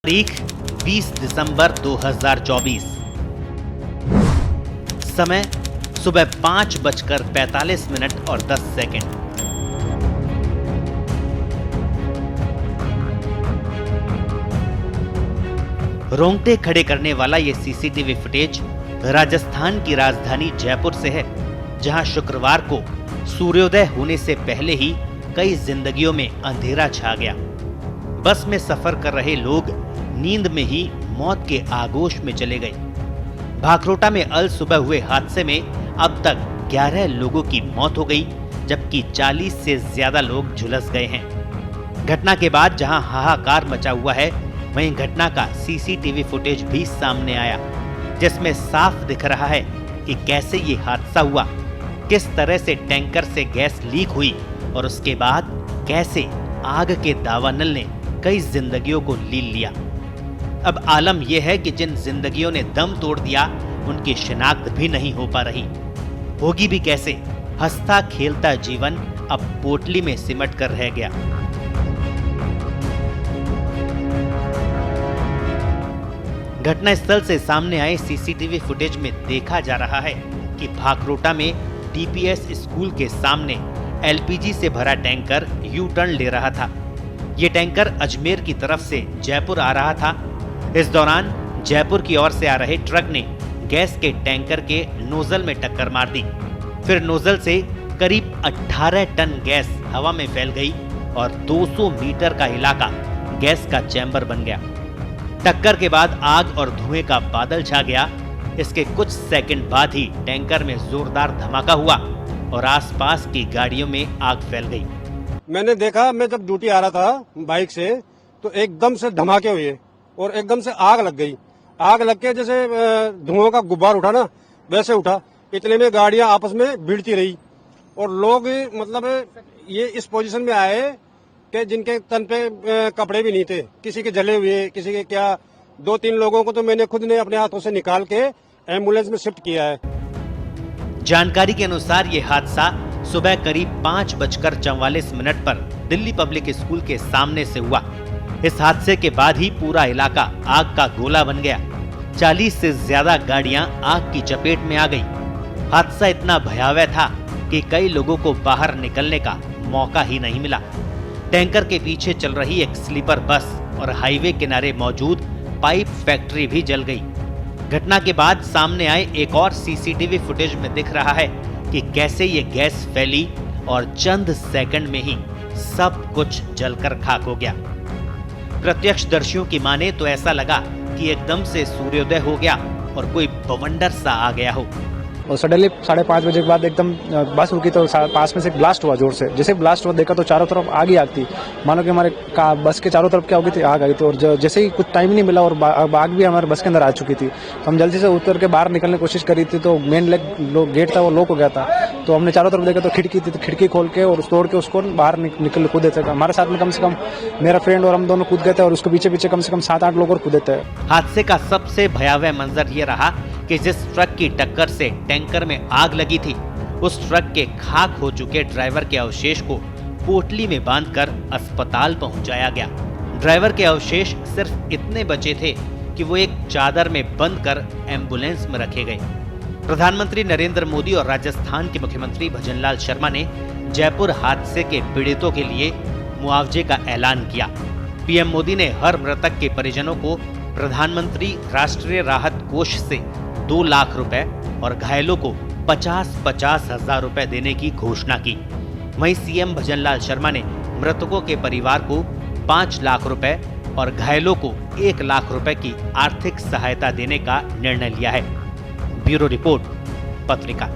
तारीख 20 दिसंबर 2024। समय सुबह 5:45 और 10 सेकंड। रोंगटे खड़े करने वाला ये सीसीटीवी फुटेज राजस्थान की राजधानी जयपुर से है, जहां शुक्रवार को सूर्योदय होने से पहले ही कई जिंदगियों में अंधेरा छा गया। बस में सफर कर रहे लोग नींद में ही मौत के आगोश में चले गए। भाखरोटा में अल सुबह हुए हादसे में अब तक 11 लोगों की मौत हो गई, जबकि 40 से ज्यादा लोग झुलस गए हैं। घटना के बाद जहां हाहाकार मचा हुआ है, वहीं घटना का सीसीटीवी फुटेज भी सामने आया, जिसमें साफ दिख रहा है कि कैसे ये हादसा हुआ, किस तरह से टैंकर से गैस लीक हुई और उसके बाद कैसे आग के दावानल ने कई जिंदगियों को लील लिया। अब आलम यह है कि जिन जिंदगियों ने दम तोड़ दिया, उनकी शिनाख्त भी नहीं हो पा रही। होगी भी कैसे? हंसता खेलता जीवन अब पोटली में सिमट कर रह गया। घटनास्थल से सामने आए सीसीटीवी फुटेज में देखा जा रहा है कि भाखरोटा में डीपीएस स्कूल के सामने एलपीजी से भरा टैंकर यू टर्न ले रहा था। ये टैंकर अजमेर की तरफ से जयपुर आ रहा था। इस दौरान जयपुर की ओर से आ रहे ट्रक ने गैस के टैंकर के नोजल में टक्कर मार दी। फिर नोजल से करीब 18 टन गैस हवा में फैल गई और 200 मीटर का इलाका गैस का चैम्बर बन गया। टक्कर के बाद आग और धुएं का बादल छा गया। इसके कुछ सेकंड बाद ही टैंकर में जोरदार धमाका हुआ और आसपास की गाड़ियों में आग फैल गई। मैंने देखा, मैं जब ड्यूटी आ रहा था बाइक से, तो एकदम से धमाके हुए और एकदम से आग लग गई। आग लग के जैसे धुआं का गुब्बार उठा ना, वैसे उठा। इतने में गाड़ियां आपस में भिड़ती रही और लोग मतलब ये इस पोजीशन में आए कि जिनके तन पे कपड़े भी नहीं थे, किसी के जले हुए, किसी के क्या। 2-3 लोगों को तो मैंने खुद ने अपने हाथों से निकाल के एम्बुलेंस में शिफ्ट किया है। जानकारी के अनुसार ये हादसा सुबह करीब 5:44 पर दिल्ली पब्लिक स्कूल के सामने से हुआ। इस हादसे के बाद ही पूरा इलाका आग का गोला बन गया। 40 से ज्यादा गाड़ियां आग की चपेट में आ गई। हादसा इतना भयावह था कि कई लोगों को बाहर निकलने का मौका ही नहीं मिला। टैंकर के पीछे चल रही एक स्लीपर बस और हाईवे किनारे मौजूद पाइप फैक्ट्री भी जल गई। घटना के बाद सामने आए एक और सीसीटीवी फुटेज में दिख रहा है कि कैसे ये गैस फैली और चंद सेकंड में ही सब कुछ जलकर खाक हो गया। प्रत्यक्षदर्शियों की माने तो ऐसा लगा कि एकदम से सूर्योदय हो गया और कोई बवंडर सा आ गया हो। और सडनली 5:30 बजे के बाद एकदम बस रुकी तो पास में से ब्लास्ट हुआ जोर से। जैसे ब्लास्ट हुआ देखा तो चारों तरफ आग ही आग थी। मानो कि हमारे बस के चारों तरफ क्या हो गई थी, आग आई थी। और जैसे ही कुछ टाइम नहीं मिला और आग भी हमारे बस के अंदर आ चुकी थी, तो हम जल्दी से उतर के बाहर निकलने की कोशिश करी थी। तो मेन गेट था वो लॉक हो गया था। तो हमने चारों तरफ देखा तो खिड़की थी, तो खिड़की खोल के और तोड़ के उसको बाहर कूदे थे। हमारे साथ में कम से कम मेरा फ्रेंड और हम दोनों कूद गए थे और उसके पीछे कम से कम 7-8 लोग और कूदे थे। हादसे का सबसे भयावह मंजर ये रहा कि जिस ट्रक की टक्कर से टैंकर में आग लगी थी, उस ट्रक के खाक हो चुके ड्राइवर के अवशेष को पोटली में बांधकर अस्पताल पहुंचाया गया। ड्राइवर के अवशेष सिर्फ इतने बचे थे कि वो एक चादर में बंद कर एम्बुलेंस में रखे गए। प्रधानमंत्री नरेंद्र मोदी और राजस्थान के मुख्यमंत्री भजनलाल शर्मा ने जयपुर हादसे के पीड़ितों के लिए मुआवजे का ऐलान किया। पीएम मोदी ने हर मृतक के परिजनों को प्रधानमंत्री राष्ट्रीय राहत कोष से 2 लाख रुपए और घायलों को 50-50 हजार रुपए देने की घोषणा की। वहीं सीएम भजनलाल शर्मा ने मृतकों के परिवार को 5 लाख रुपए और घायलों को 1 लाख रुपए की आर्थिक सहायता देने का निर्णय लिया है। ब्यूरो रिपोर्ट, पत्रिका।